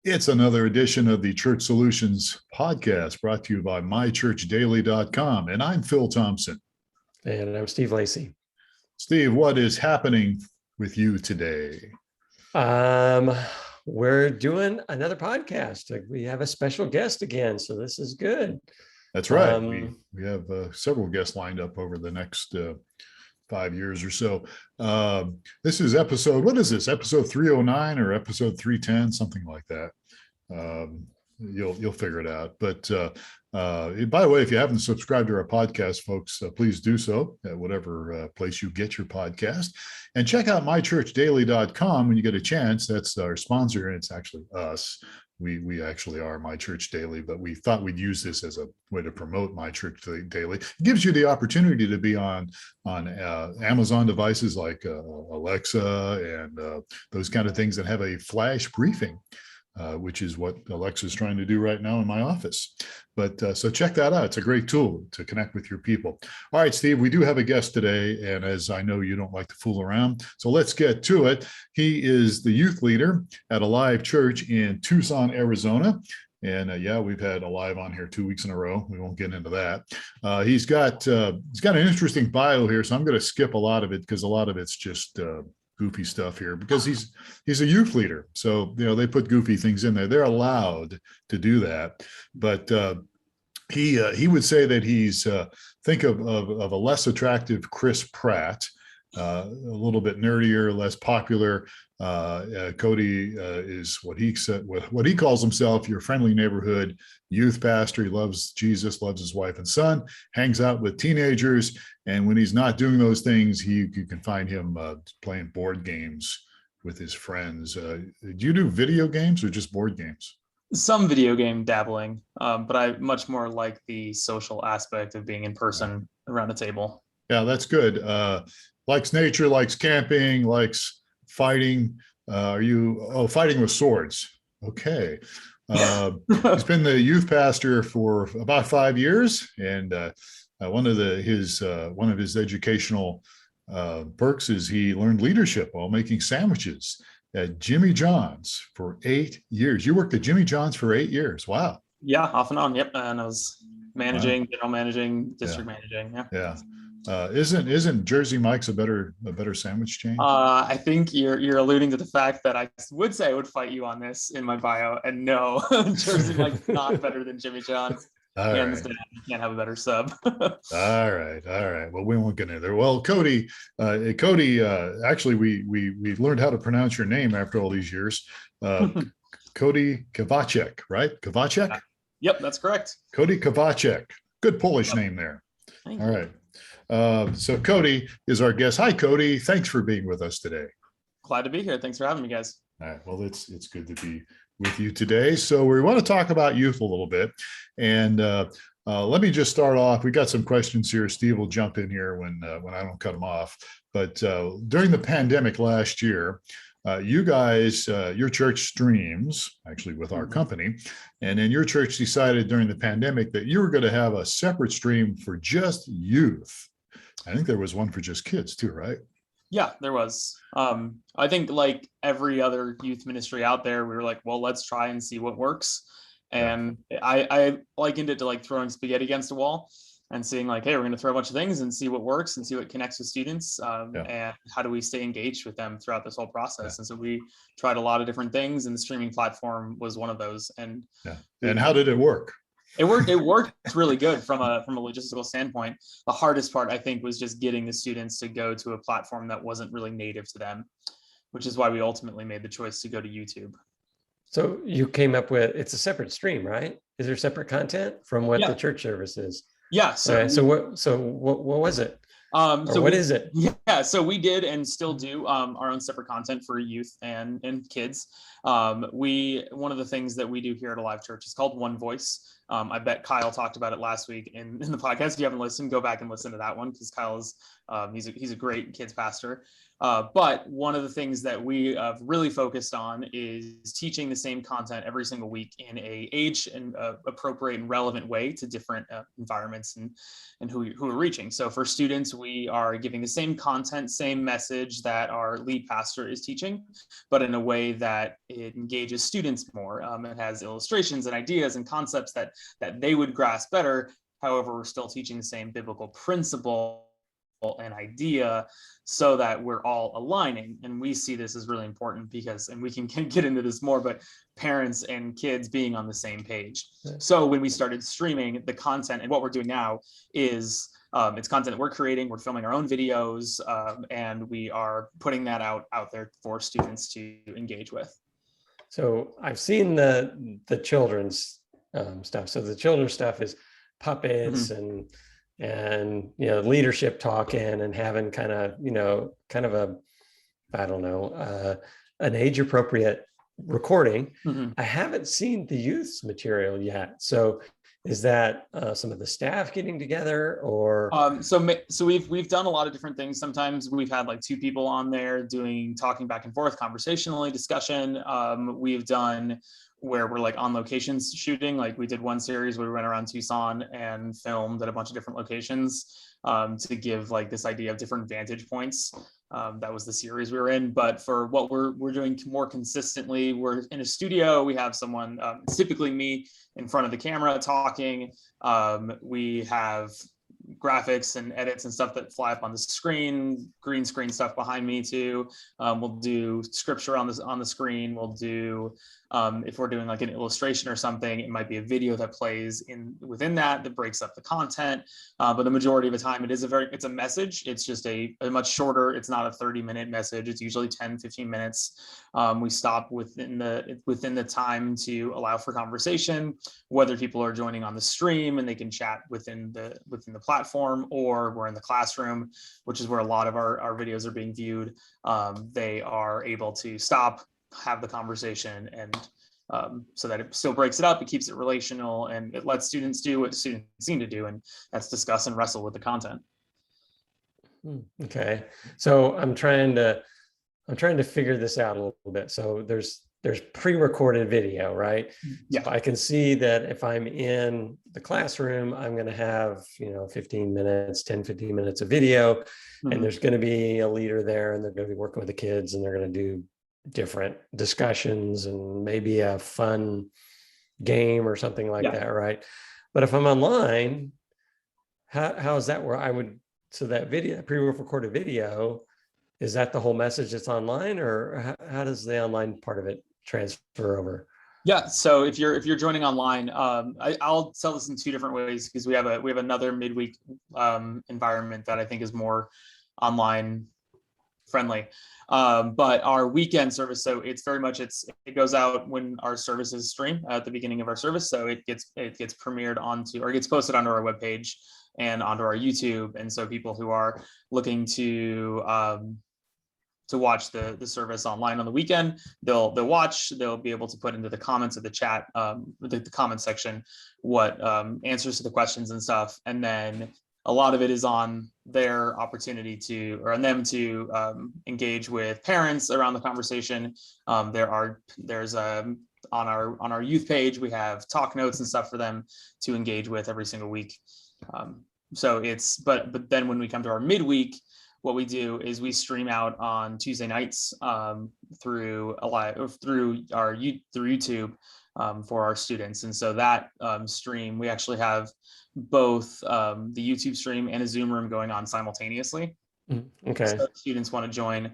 It's another edition of the Church Solutions podcast brought to you by mychurchdaily.com. And I'm Phil Thompson. And I'm Steve Lacy. Steve, what is happening with you today? We're doing another podcast. We have a special guest again, so this is good. That's right. We have several guests lined up over the next 5 years or so. This is what is this? Episode 309 or episode 310, something like that. You'll figure it out. But by the way, if you haven't subscribed to our podcast, folks, please do so at whatever place you get your podcast. And check out mychurchdaily.com when you get a chance. That's our sponsor, and it's actually us. We actually are My Church Daily, but we thought we'd use this as a way to promote My Church Daily. It gives you the opportunity to be on Amazon devices like Alexa and those kind of things that have a flash briefing, which is what Alexa's trying to do right now in my office. But so check that out. It's a great tool to connect with your people. All right, Steve, we do have a guest today. And as I know, you don't like to fool around, so let's get to it. He is the youth leader at Alive Church in Tucson, Arizona. And we've had Alive on here 2 weeks in a row. We won't get into that. He's got an interesting bio here, so I'm going to skip a lot of it because a lot of it's just goofy stuff here because he's a youth leader. So, they put goofy things in there. They're allowed to do that. But he would say that he's think of a less attractive Chris Pratt, a little bit nerdier, less popular. Cody is what he calls himself, your friendly neighborhood youth pastor. He loves Jesus, loves his wife and son, hangs out with teenagers. And when he's not doing those things, you can find him playing board games with his friends. Do you do video games or just board games? Some video game dabbling, but I much more like the social aspect of being in person around a table. Yeah, that's good. Likes nature, likes camping, likes fighting. Fighting with swords? Okay. He's been the youth pastor for about 5 years, and one of his educational perks is he learned leadership while making sandwiches at Jimmy John's for 8 years. You worked at Jimmy John's for 8 years. Wow. Yeah, off and on. Yep, and I was managing, general managing, district managing. Yeah. Isn't Jersey Mike's a better sandwich chain? I think you're alluding to the fact that I would say I would fight you on this in my bio, and no, Jersey Mike's not better than Jimmy John's. You can't have a better sub. All right. Well, we won't get into there. Well, Cody, actually, we learned how to pronounce your name after all these years. Cody Kiwaczy, right? Kiwaczy? Yep, that's correct. Cody Kiwaczy. Good Polish name there. Thank all you. Right. So Cody is our guest. Hi, Cody. Thanks for being with us today. Glad to be here. Thanks for having me, guys. All right. Well, it's good to be with you today. So we want to talk about youth a little bit. And let me just start off. We got some questions here. Steve will jump in here when I don't cut him off. But during the pandemic last year, you guys, your church streams, actually with our company, and then your church decided during the pandemic that you were going to have a separate stream for just youth. I think there was one for just kids too, right? Yeah, there was. I think like every other youth ministry out there, we were like, well, let's try and see what works. And I likened it to like throwing spaghetti against a wall and seeing like, hey, we're going to throw a bunch of things and see what works and see what connects with students. And how do we stay engaged with them throughout this whole process? And so we tried a lot of different things, and the streaming platform was one of those. And how did it work? It worked really good from a logistical standpoint. The hardest part, I think, was just getting the students to go to a platform that wasn't really native to them, which is why we ultimately made the choice to go to YouTube. So you came up with, it's a separate stream, right? Is there separate content from what the church service is? Yeah. So what was it? What is it? Yeah, so we did and still do our own separate content for youth and kids. One of the things that we do here at Alive Church is called One Voice. I bet Kyle talked about it last week in the podcast. If you haven't listened, go back and listen to that one, because Kyle is He's a great kids pastor. But one of the things that we have really focused on is teaching the same content every single week in a age and appropriate and relevant way to different environments and who we're reaching. So for students, we are giving the same content, same message that our lead pastor is teaching, but in a way that it engages students more. It has illustrations and ideas and concepts that they would grasp better. However, we're still teaching the same biblical principle and idea so that we're all aligning. And we see this as really important because, and we can get into this more, but parents and kids being on the same page. So when we started streaming the content, and what we're doing now is it's content that we're creating, we're filming our own videos, and we are putting that out there for students to engage with. So I've seen the children's stuff. So the children's stuff is puppets and leadership talking and having kind of a, I don't know, an age appropriate recording. I haven't seen the youth's material yet. So is that some of the staff getting together, or? So we've done a lot of different things. Sometimes we've had like two people on there talking back and forth, conversationally, discussion. We've done where we're like on locations shooting. Like we did one series where we went around Tucson and filmed at a bunch of different locations to give like this idea of different vantage points. That was the series we were in. But for what we're doing more consistently, we're in a studio. We have someone, it's typically me in front of the camera talking. We have graphics and edits and stuff that fly up on the screen, green screen stuff behind me too. We'll do scripture on the screen. We'll do, if we're doing like an illustration or something, it might be a video that plays within that breaks up the content. But the majority of the time it's a message. It's just a much shorter, it's not a 30-minute message. It's usually 10, 15 minutes. We stop within the time to allow for conversation, whether people are joining on the stream and they can chat within the platform, or we're in the classroom, which is where a lot of our videos are being viewed. They are able to stop, have the conversation, and so that it still breaks it up, it keeps it relational, and it lets students do what students seem to do, and that's discuss and wrestle with the content. Okay, so I'm trying to figure this out a little bit. So there's pre-recorded video, right? Yeah. So I can see that if I'm in the classroom, I'm going to have 15 minutes of video, and there's going to be a leader there, and they're going to be working with the kids, and they're going to do different discussions and maybe a fun game or something like that, right? But if I'm online, how is that where so that video, pre-recorded video, is that the whole message that's online, or how does the online part of it transfer over? Yeah, so if you're joining online, I'll tell this in two different ways, because we have another midweek environment that I think is more online friendly. But our weekend service, so it's very much, it goes out when our services stream at the beginning of our service. So it gets premiered onto, or gets posted onto our webpage and onto our YouTube. And so people who are looking to watch the service online on the weekend, they'll be able to put into the comments of the chat, the comment section, what answers to the questions and stuff. And then a lot of it is on their opportunity on them to engage with parents around the conversation. There's on our youth page, we have talk notes and stuff for them to engage with every single week. So but then when we come to our midweek, what we do is we stream out on Tuesday nights through YouTube for our students. And so that stream, we actually have both the YouTube stream and a Zoom room going on simultaneously. Okay. So if students want to join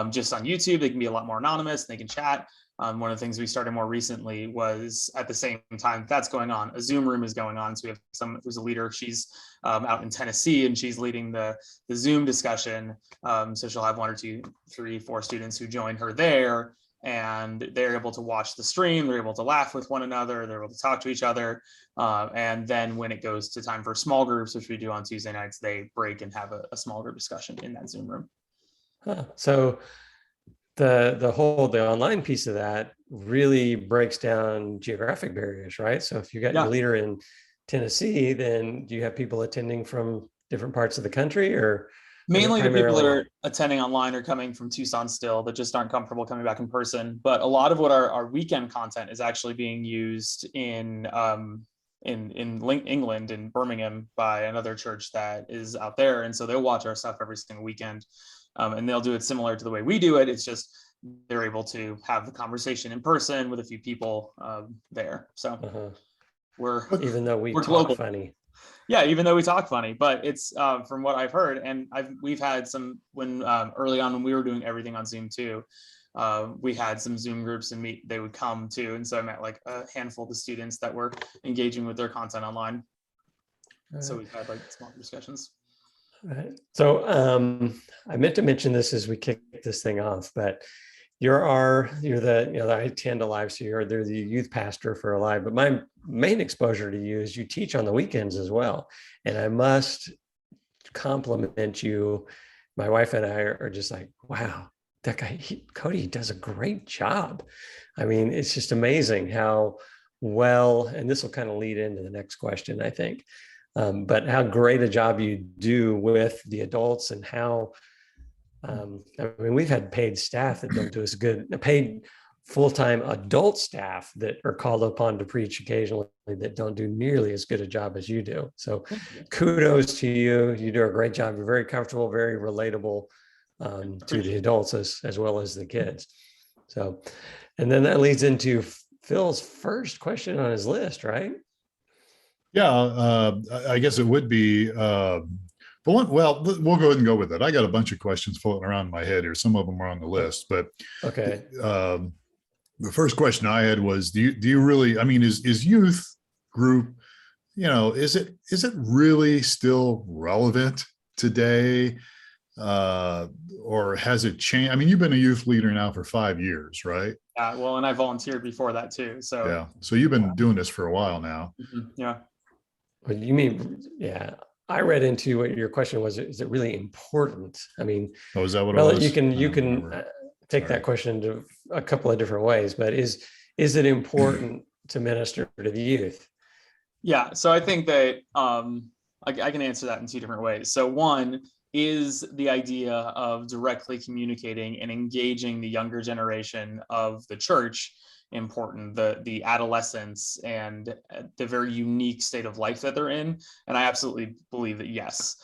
just on YouTube, they can be a lot more anonymous, they can chat. One of the things we started more recently was, at the same time that's going on, a Zoom room is going on. So we have someone who's a leader. She's out in Tennessee, and she's leading the Zoom discussion. So she'll have 1 or 2, 3, 4 students who join her there, and they're able to watch the stream. They're able to laugh with one another. They're able to talk to each other. And then when it goes to time for small groups, which we do on Tuesday nights, they break and have a small group discussion in that Zoom room. So the online piece of that really breaks down geographic barriers, right? So if you got your leader in Tennessee, then do you have people attending from different parts of the country, or? Mainly the people that are attending online are coming from Tucson still, that just aren't comfortable coming back in person. But a lot of what our weekend content is actually being used in England, in Birmingham, by another church that is out there. And so they'll watch our stuff every single weekend. And they'll do it similar to the way we do it. It's just they're able to have the conversation in person with a few people there. So even though we're global. Talk funny. Yeah, even though we talk funny, but it's from what I've heard, and we've had some when early on when we were doing everything on Zoom too. We had some Zoom groups and they would come too, and so I met like a handful of the students that were engaging with their content online. So we've had like small discussions. Right. So I meant to mention this as we kick this thing off, but you're the I attend Alive, so you're the youth pastor for Alive. But my main exposure to you is you teach on the weekends as well, and I must compliment you. My wife and I are just like, wow, that guy Cody does a great job. I mean, it's just amazing how well, and this will kind of lead into the next question, I think. But how great a job you do with the adults, and how I mean, we've had paid staff that don't do as good, paid full-time adult staff that are called upon to preach occasionally that don't do nearly as good a job as you do. So kudos to you. You do a great job. You're very comfortable, very relatable to the adults as well as the kids. So, and then that leads into Phil's first question on his list, right? Yeah, I guess it would be, well, we'll go ahead and go with it. I got a bunch of questions floating around in my head here. Some of them are on the list, but okay. The first question I had was, do you really, I mean, is youth group, is it really still relevant today? Or has it changed? I mean, you've been a youth leader now for 5 years, right? Yeah, well, and I volunteered before that too. So yeah, so you've been doing this for a while now. Yeah. Well, you mean, yeah. I read into what your question was. Is it really important? I mean, is that what it was? You can take that question into a couple of different ways, but is it important to minister to the youth? Yeah, so I think that I can answer that in two different ways. So one is the idea of directly communicating and engaging the younger generation of the church important, the adolescence and the very unique state of life that they're in. And I absolutely believe that, yes,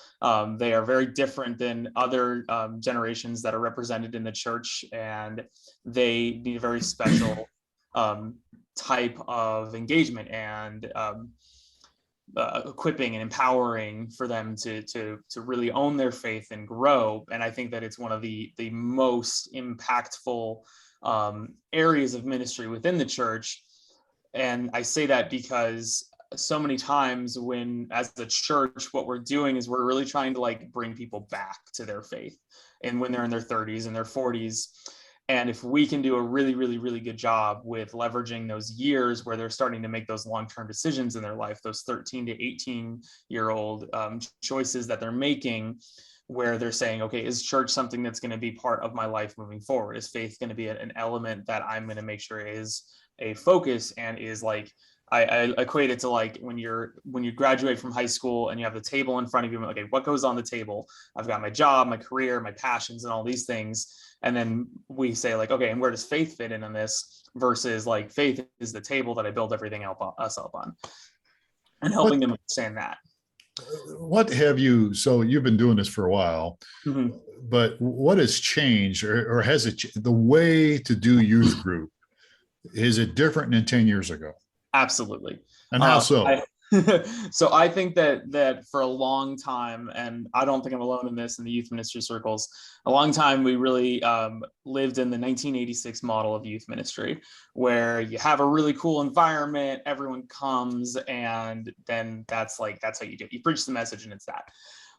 they are very different than other generations that are represented in the church, and they need a very special type of engagement and equipping and empowering for them to really own their faith and grow. And I think that it's one of the most impactful areas of ministry within the church. And I say that because so many times when, as the church, what we're doing is we're really trying to like bring people back to their faith, and when they're in their 30s and their 40s. And if we can do a really, really, really good job with leveraging those years where they're starting to make those long-term decisions in their life, those 13 to 18-year-old choices that they're making, where they're saying, okay, is church something that's going to be part of my life moving forward? Is faith going to be an element that I'm going to make sure is a focus, and is like, I equate it to like when you graduate from high school and you have the table in front of you, okay, what goes on the table? I've got my job, my career, my passions, and all these things. And then we say like, okay, and where does faith fit in on this? Versus like, faith is the table that I build everything else up on, and helping them understand that. What have you, so you've been doing this for a while, but what has changed, or has it, the way to do youth group, is it different than 10 years ago? Absolutely. And how so? So I think that for a long time, and I don't think I'm alone in this in the youth ministry circles, a long time we really lived in the 1986 model of youth ministry, where you have a really cool environment, everyone comes, and then that's how you do it. You preach the message and it's that.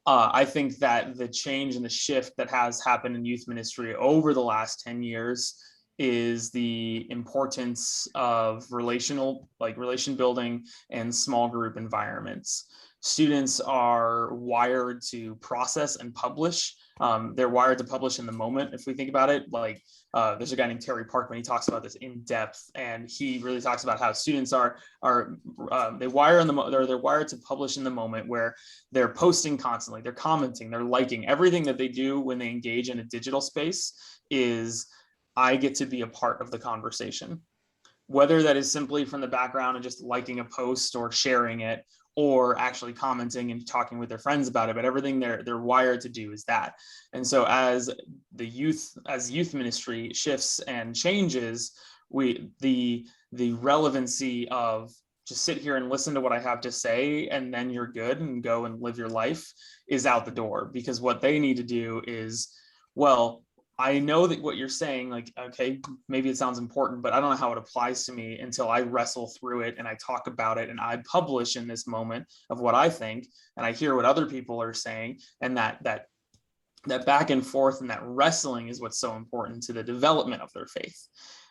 I think that the change and the shift that has happened in youth ministry over the last 10 years is the importance of relation building and small group environments. Students are wired to process and publish They're wired to publish in the moment. If we think about it, like there's a guy named Terry Parkman. He talks about this in depth, and he really talks about how students they're wired to publish in the moment, where they're posting constantly, they're commenting, they're liking. Everything that they do when they engage in a digital space is, I get to be a part of the conversation. Whether that is simply from the background and just liking a post or sharing it, or actually commenting and talking with their friends about it, but everything they're wired to do is that. And so as youth ministry shifts and changes, the relevancy of just sit here and listen to what I have to say, and then you're good and go and live your life, is out the door. Because what they need to do is, well, I know that what you're saying, like, okay, maybe it sounds important, but I don't know how it applies to me until I wrestle through it and I talk about it and I publish in this moment of what I think, and I hear what other people are saying. And that back and forth and that wrestling is what's so important to the development of their faith.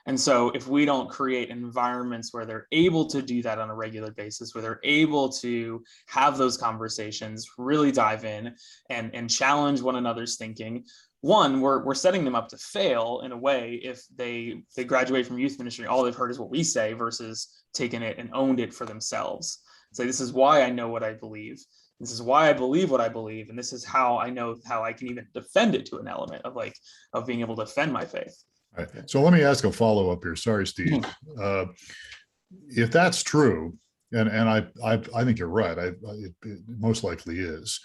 And so if we don't create environments where they're able to do that on a regular basis, where they're able to have those conversations, really dive in and challenge one another's thinking, one, we're setting them up to fail in a way if they graduate from youth ministry, all they've heard is what we say, versus taking it and owned it for themselves. Say, this is why I know what I believe. This is why I believe what I believe. And this is how I know how I can even defend it, to an element of being able to defend my faith. All right. So let me ask a follow-up here. Sorry, Steve. If that's true, and I think you're right, it most likely is.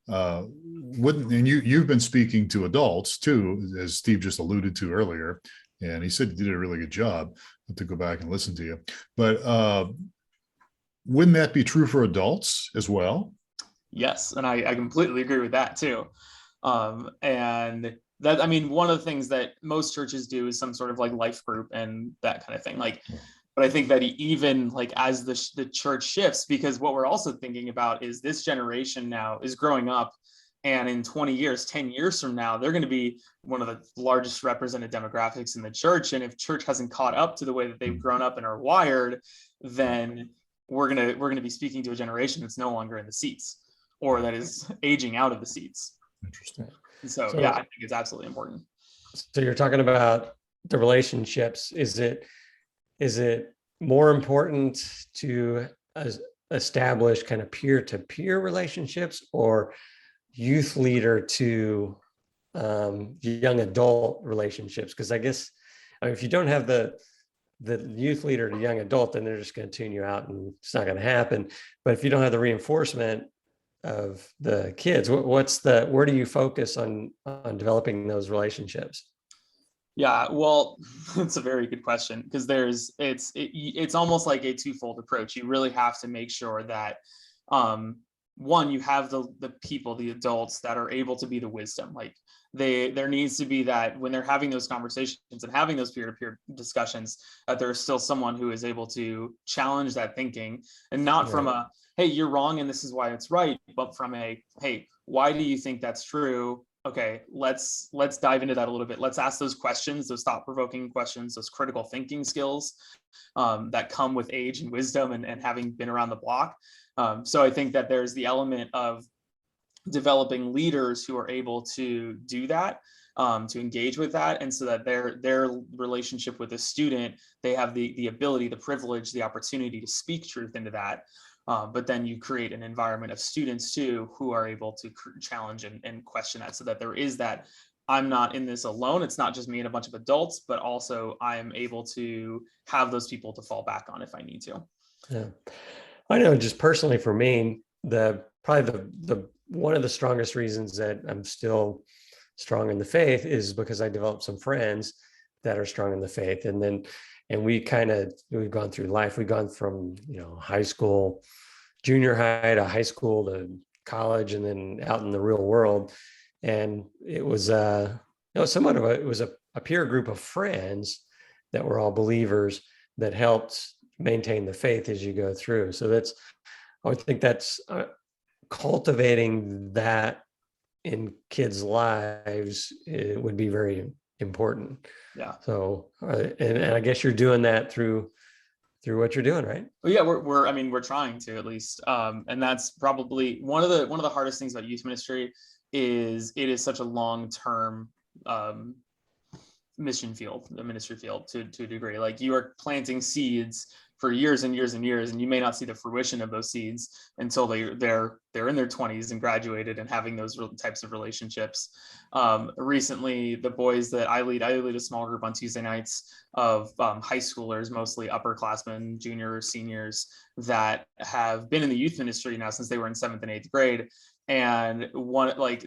You've been speaking to adults too, as Steve just alluded to earlier, and he said you did a really good job. I have to go back and listen to you. But wouldn't that be true for adults as well? Yes, and I completely agree with that too. And that, I mean, one of the things that most churches do is some sort of like life group and that kind of thing. Like, but I think that even like as the church shifts, because what we're also thinking about is this generation now is growing up, and in 20 years, 10 years from now, they're going to be one of the largest represented demographics in the church. And if church hasn't caught up to the way that they've grown up and are wired, then we're going to be speaking to a generation that's no longer in the seats, or that is aging out of the seats. Interesting. So yeah, I think it's absolutely important. So you're talking about the relationships. Is it more important to establish kind of peer-to-peer relationships, or youth leader to young adult relationships? Because I guess, I mean, if you don't have the youth leader to young adult, then they're just going to tune you out and it's not going to happen. But if you don't have the reinforcement of the kids, where do you focus on developing those relationships? Yeah, well, it's a very good question, because it's almost like a twofold approach. You really have to make sure that one, you have the people, the adults that are able to be the wisdom. Like there needs to be that when they're having those conversations and having those peer-to-peer discussions, that there's still someone who is able to challenge that thinking, and not from a, hey, you're wrong and this is why it's right, but from a, hey, why do you think that's true? Okay, let's dive into that a little bit. Let's ask those questions, those thought-provoking questions, those critical thinking skills that come with age and wisdom and having been around the block. So I think that there's the element of developing leaders who are able to do that, to engage with that, and so that their relationship with a student, they have the ability, the privilege, the opportunity to speak truth into that. But then you create an environment of students too who are able to challenge and question that, so that there is that, I'm not in this alone. It's not just me and a bunch of adults, but also I am able to have those people to fall back on if I need to. Yeah, I know. Just personally for me, probably the one of the strongest reasons that I'm still strong in the faith is because I developed some friends that are strong in the faith, and we've gone through life. We've gone from high school, junior high to high school to college, and then out in the real world. And it was somewhat of a peer group of friends that were all believers that helped maintain the faith as you go through. So I would think that's cultivating that in kids' lives, it would be very important. Yeah. So, and I guess you're doing that through what you're doing, right? Well, yeah, we're trying to, at least. And that's probably one of the hardest things about youth ministry it is such a long-term mission field, the ministry field to a degree. Like you are planting seeds for years and years and years, and you may not see the fruition of those seeds until they're in their 20s and graduated and having those types of relationships. Recently, the boys that I lead a small group on Tuesday nights of high schoolers, mostly upperclassmen, juniors, seniors, that have been in the youth ministry now since they were in 7th and 8th grade. And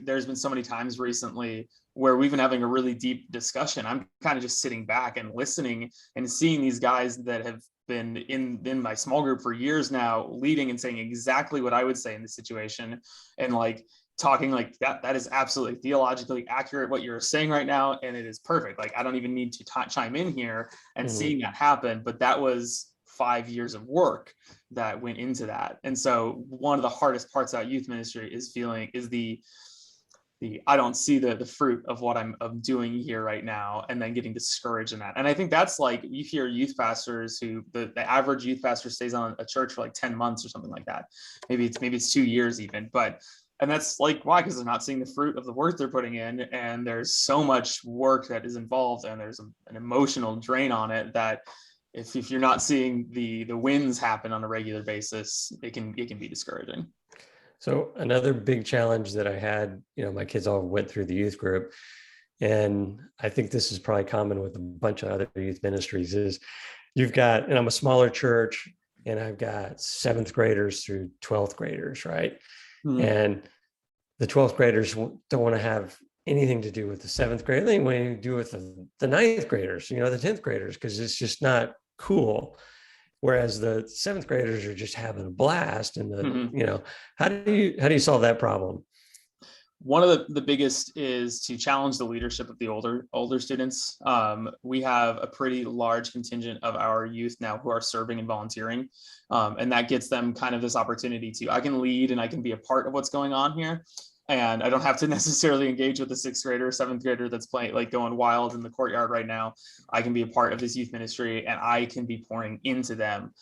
there's been so many times recently where we've been having a really deep discussion. I'm kind of just sitting back and listening and seeing these guys that have been in my small group for years now, leading and saying exactly what I would say in this situation, and like talking like that is absolutely theologically accurate what you're saying right now, and it is perfect. Like I don't even need to chime in here, and seeing that happen. But that was 5 years of work that went into that. And so one of the hardest parts about youth ministry is the I don't see the fruit of what I'm doing here right now, and then getting discouraged in that. And I think that's like, you hear youth pastors who the average youth pastor stays on a church for like 10 months or something like that. Maybe it's 2 years even, and that's like, why? Because they're not seeing the fruit of the work they're putting in, and there's so much work that is involved, and there's an emotional drain on it that if you're not seeing the wins happen on a regular basis, it can be discouraging. So another big challenge that I had, my kids all went through the youth group, and I think this is probably common with a bunch of other youth ministries, is and I'm a smaller church, and I've got 7th graders through 12th graders, right? Mm-hmm. And the 12th graders don't want to have anything to do with the 7th grade. They want to do with the 9th graders, the 10th graders, because it's just not cool. Whereas the 7th graders are just having a blast. And how do you solve that problem? One of the biggest is to challenge the leadership of the older students. We have a pretty large contingent of our youth now who are serving and volunteering. And that gets them kind of this opportunity I can lead and I can be a part of what's going on here. And I don't have to necessarily engage with the 6th grader or 7th grader that's playing, like going wild in the courtyard right now. I can be a part of this youth ministry, and I can be pouring into them,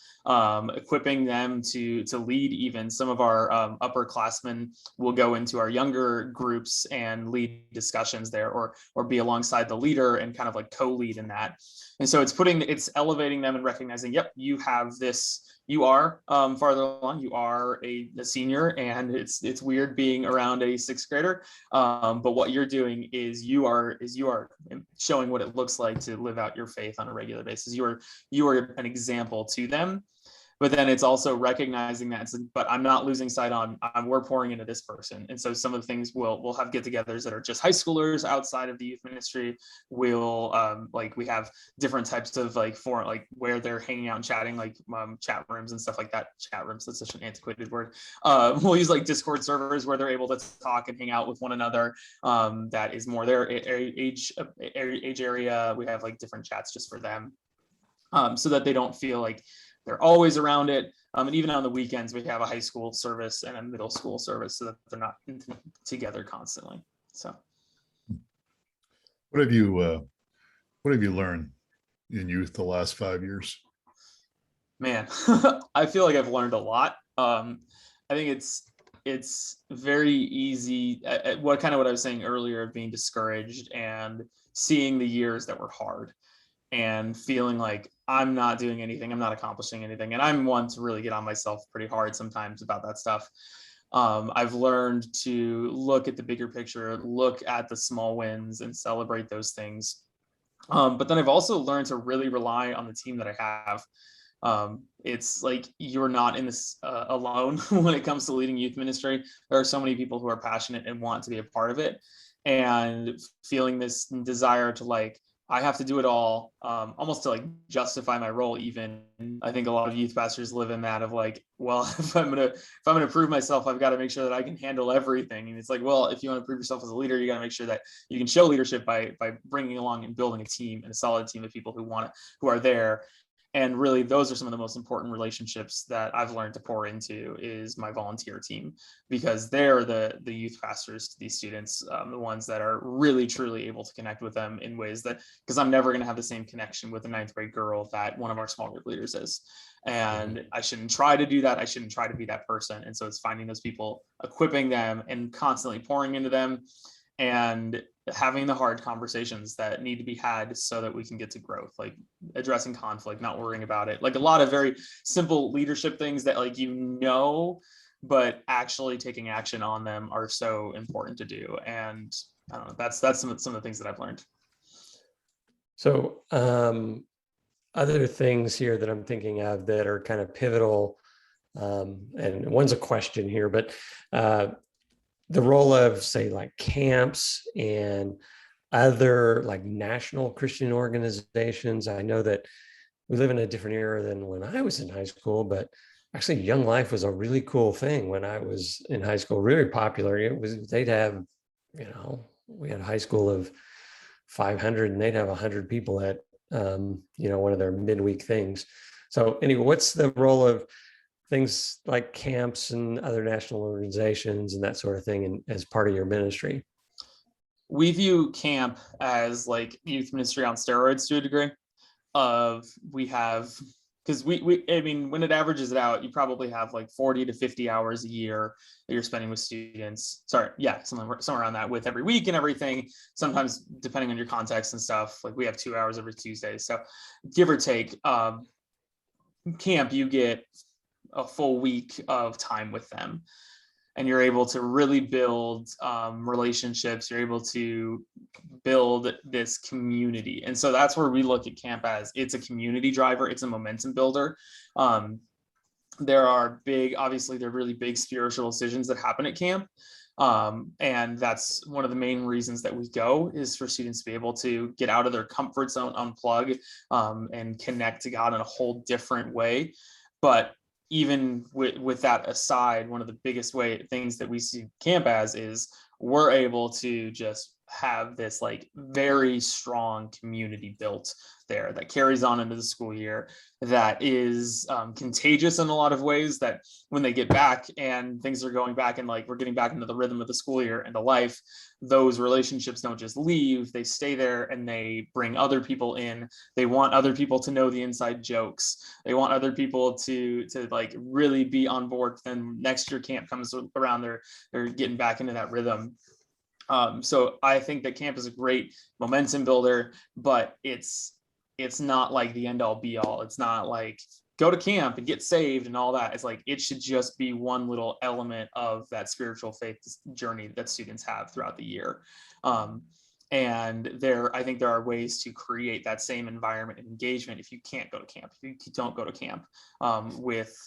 equipping them to lead. Even some of our upperclassmen will go into our younger groups and lead discussions there, or be alongside the leader and kind of like co-lead in that. And so it's elevating them and recognizing, yep, you have this. You are farther along. You are a senior, and it's weird being around a 6th grader. But what you're doing is you are showing what it looks like to live out your faith on a regular basis. You are an example to them. But then it's also recognizing that, but I'm not losing sight on, we're pouring into this person. And so some of the things we'll have get-togethers that are just high schoolers outside of the youth ministry. We'll we have different types of where they're hanging out and chatting, like chat rooms and stuff like that. Chat rooms, that's such an antiquated word. We'll use like Discord servers where they're able to talk and hang out with one another. That is more their age area. We have like different chats just for them, so that they don't feel like they're always around it. And even on the weekends, we have a high school service and a middle school service so that they're not together constantly. So what have you learned in youth the last 5 years? Man, I feel like I've learned a lot. I think it's very easy. What I was saying earlier of being discouraged and seeing the years that were hard, and feeling like I'm not doing anything, I'm not accomplishing anything. And I'm one to really get on myself pretty hard sometimes about that stuff. I've learned to look at the bigger picture, look at the small wins and celebrate those things. But then I've also learned to really rely on the team that I have. It's like you're not in this alone when it comes to leading youth ministry. There are so many people who are passionate and want to be a part of it, and feeling this desire to I have to do it all, almost to justify my role. Even I think a lot of youth pastors live in that of well, if I'm gonna prove myself, I've got to make sure that I can handle everything. And it's well, if you want to prove yourself as a leader, you got to make sure that you can show leadership by bringing along and building a team and a solid team of people who are there. And really, those are some of the most important relationships that I've learned to pour into is my volunteer team, because they're the youth pastors to these students, the ones that are really, truly able to connect with them in ways that, because I'm never going to have the same connection with a 9th grade girl that one of our small group leaders is. And I shouldn't try to do that. I shouldn't try to be that person. And so it's finding those people, equipping them, and constantly pouring into them, and having the hard conversations that need to be had so that we can get to growth, like addressing conflict, not worrying about it. Like a lot of very simple leadership things that, like, but actually taking action on them are so important to do. And I don't know, that's some of the things that I've learned. So other things here that I'm thinking of that are kind of pivotal, and one's a question here, but the role of, say, like camps and other like national Christian organizations. I know that we live in a different era than when I was in high school, but actually Young Life was a really cool thing when I was in high school, really popular. They'd have, we had a high school of 500 and they'd have 100 people at, one of their midweek things. So anyway, what's the role of things like camps and other national organizations and that sort of thing, and as part of your ministry? We view camp as like youth ministry on steroids to a degree. Because I mean, when it averages it out, you probably have like 40 to 50 hours a year that you're spending with students. Somewhere around that, with every week and everything. Sometimes, depending on your context and stuff, like we have 2 hours every Tuesday. So give or take, camp, you get a full week of time with them, and you're able to really build relationships. You're able to build this community. And so that's where we look at camp as, it's a community driver. It's a momentum builder. There are really big spiritual decisions that happen at camp. And that's one of the main reasons that we go, is for students to be able to get out of their comfort zone, unplug, and connect to God in a whole different way. But even with that aside, one of the biggest things that we see camp as is we're able to just have this like very strong community built there that carries on into the school year, that is contagious in a lot of ways, that when they get back and things are going back and like we're getting back into the rhythm of the school year and the life, those relationships don't just leave, they stay there, and they bring other people in. They want other people to know the inside jokes. They want other people to like really be on board. Then next year camp comes around, they're getting back into that rhythm. So I think that camp is a great momentum builder, but it's not like the end all be all. It's not like go to camp and get saved and all that. It's like, it should just be one little element of that spiritual faith journey that students have throughout the year. And I think there are ways to create that same environment and engagement if you can't go to camp, if you don't go to camp, with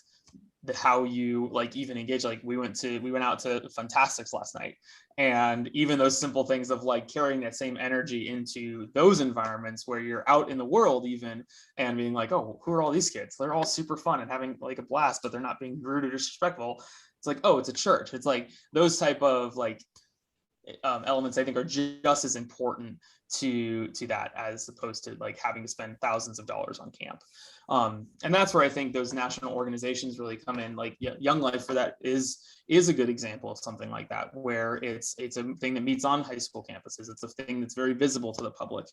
how you like even engage. Like we went out to Fantastics last night, and even those simple things of like carrying that same energy into those environments where you're out in the world even, and being like, oh, who are all these kids? They're all super fun and having like a blast, but they're not being rude or disrespectful. It's like, oh, it's a church. It's like those type of like elements I think are just as important to that, as opposed to like having to spend thousands of dollars on camp. And that's where I think those national organizations really come in. Like Young Life for that is a good example of something like that, where it's a thing that meets on high school campuses. It's a thing that's very visible to the public,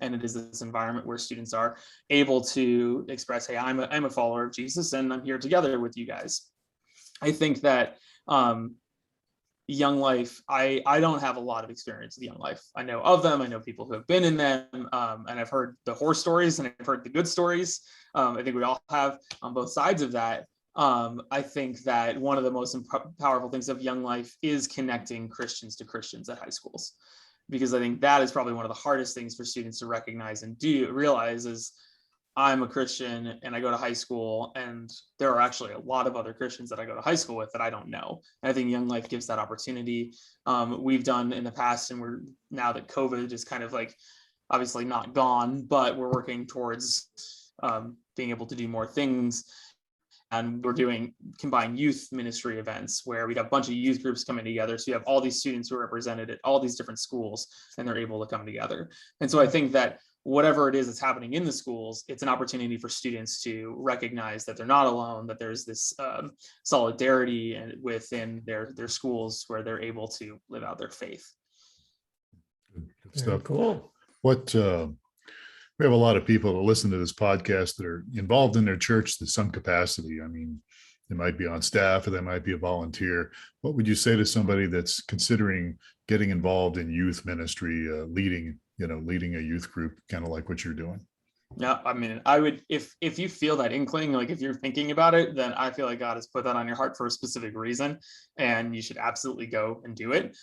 and it is this environment where students are able to express, hey, I'm a follower of Jesus, and I'm here together with you guys. I think that Young Life, I don't have a lot of experience with Young Life. I know of them. I know people who have been in them, and I've heard the horror stories and I've heard the good stories. I think we all have on both sides of that. I think that one of the most powerful things of Young Life is connecting Christians to Christians at high schools, because I think that is probably one of the hardest things for students to recognize and realize is, I'm a Christian and I go to high school, and there are actually a lot of other Christians that I go to high school with that I don't know. And I think Young Life gives that opportunity. We've done in the past, and we're now that COVID is kind of like obviously not gone, but we're working towards being able to do more things. And we're doing combined youth ministry events where we'd have a bunch of youth groups coming together. So you have all these students who are represented at all these different schools, and they're able to come together. And so I think that whatever it is that's happening in the schools, it's an opportunity for students to recognize that they're not alone, that there's this solidarity and within their schools where they're able to live out their faith. Good stuff. Cool. What we have a lot of people that listen to this podcast that are involved in their church to some capacity. I mean, they might be on staff or they might be a volunteer. What would you say to somebody that's considering getting involved in youth ministry, leading a youth group, kind of like what you're doing? Yeah, I mean, I would, if you feel that inkling, like if you're thinking about it, then I feel like God has put that on your heart for a specific reason, and you should absolutely go and do it.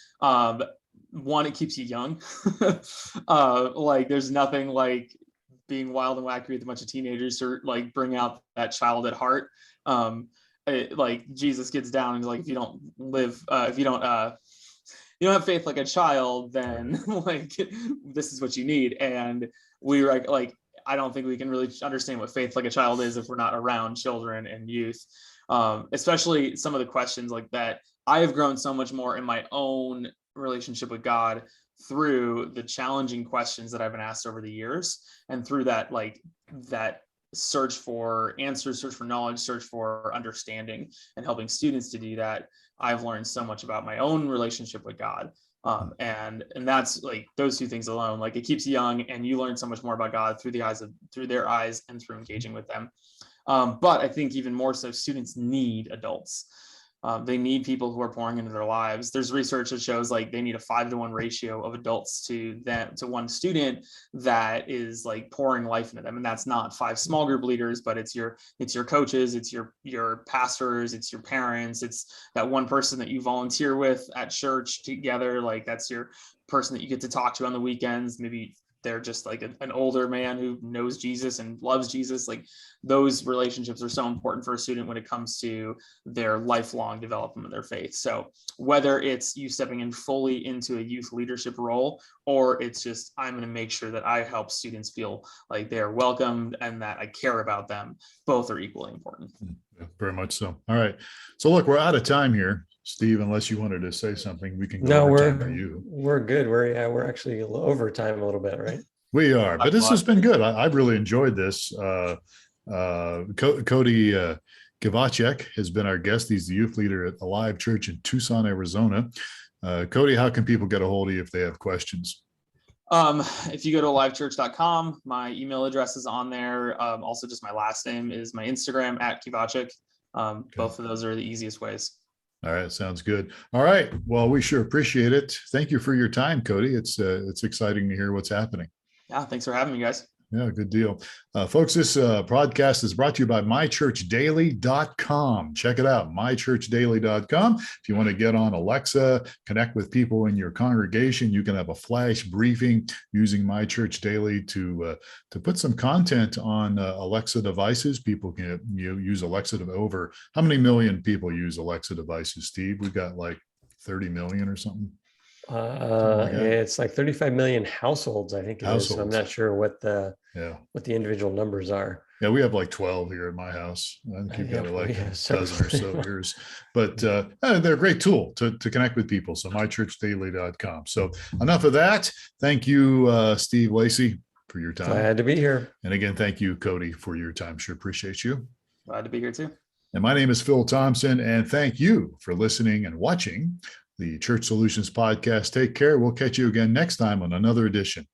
One, it keeps you young. Like there's nothing like being wild and wacky with a bunch of teenagers or like bring out that child at heart. Like Jesus gets down and like, if you don't live, if you don't have faith like a child, then like this is what you need. And we were like, I don't think we can really understand what faith like a child is if we're not around children and youth. Especially some of the questions like that. I have grown so much more in my own relationship with God through the challenging questions that I've been asked over the years, and through that, like that search for answers, search for knowledge, search for understanding, and helping students to do that. I've learned so much about my own relationship with God. And that's like those two things alone, like it keeps you young and you learn so much more about God through their eyes and through engaging with them. But I think even more so, students need adults. They need people who are pouring into their lives. There's research that shows like they need a 5-to-1 ratio of adults to one student that is like pouring life into them. And that's not 5 small group leaders, but it's your coaches, it's your pastors, it's your parents, it's that one person that you volunteer with at church together. Like that's your person that you get to talk to on the weekends. Maybe they're just like an older man who knows Jesus and loves Jesus. Like those relationships are so important for a student when it comes to their lifelong development of their faith. So whether it's you stepping in fully into a youth leadership role, or it's just, I'm going to make sure that I help students feel like they're welcomed and that I care about them, both are equally important. Yeah, very much so. All right. So look, we're out of time here. Steve, unless you wanted to say something, we can go over time for you. We're good. We're actually over time a little bit, right? We are, but this has been good. I've really enjoyed this. Cody Kiwaczy has been our guest. He's the youth leader at Alive Church in Tucson, Arizona. Cody, how can people get a hold of you if they have questions? If you go to alivechurch.com, my email address is on there. Also, just my last name is my Instagram at Kiwaczy. Okay. Both of those are the easiest ways. All right. Sounds good. All right. Well, we sure appreciate it. Thank you for your time, Cody. It's exciting to hear what's happening. Yeah. Thanks for having me, guys. Yeah, good deal. Folks, this podcast is brought to you by mychurchdaily.com. Check it out, mychurchdaily.com. If you want to get on Alexa, connect with people in your congregation, you can have a flash briefing using My Church Daily to put some content on Alexa devices. People can use Alexa to over, how many million people use Alexa devices, Steve? We've got like 30 million or something. It's like 35 million households, I think it is. So I'm not sure what the individual numbers are. Yeah, we have like 12 here at my house. I think you've got like a dozen or so yours. But they're a great tool to connect with people. So mychurchdaily.com. So enough of that. Thank you, Steve, Lacy, for your time. Glad to be here. And again, thank you, Cody, for your time. Sure appreciate you. Glad to be here too. And my name is Phil Thompson. And thank you for listening and watching the Church Solutions Podcast. Take care. We'll catch you again next time on another edition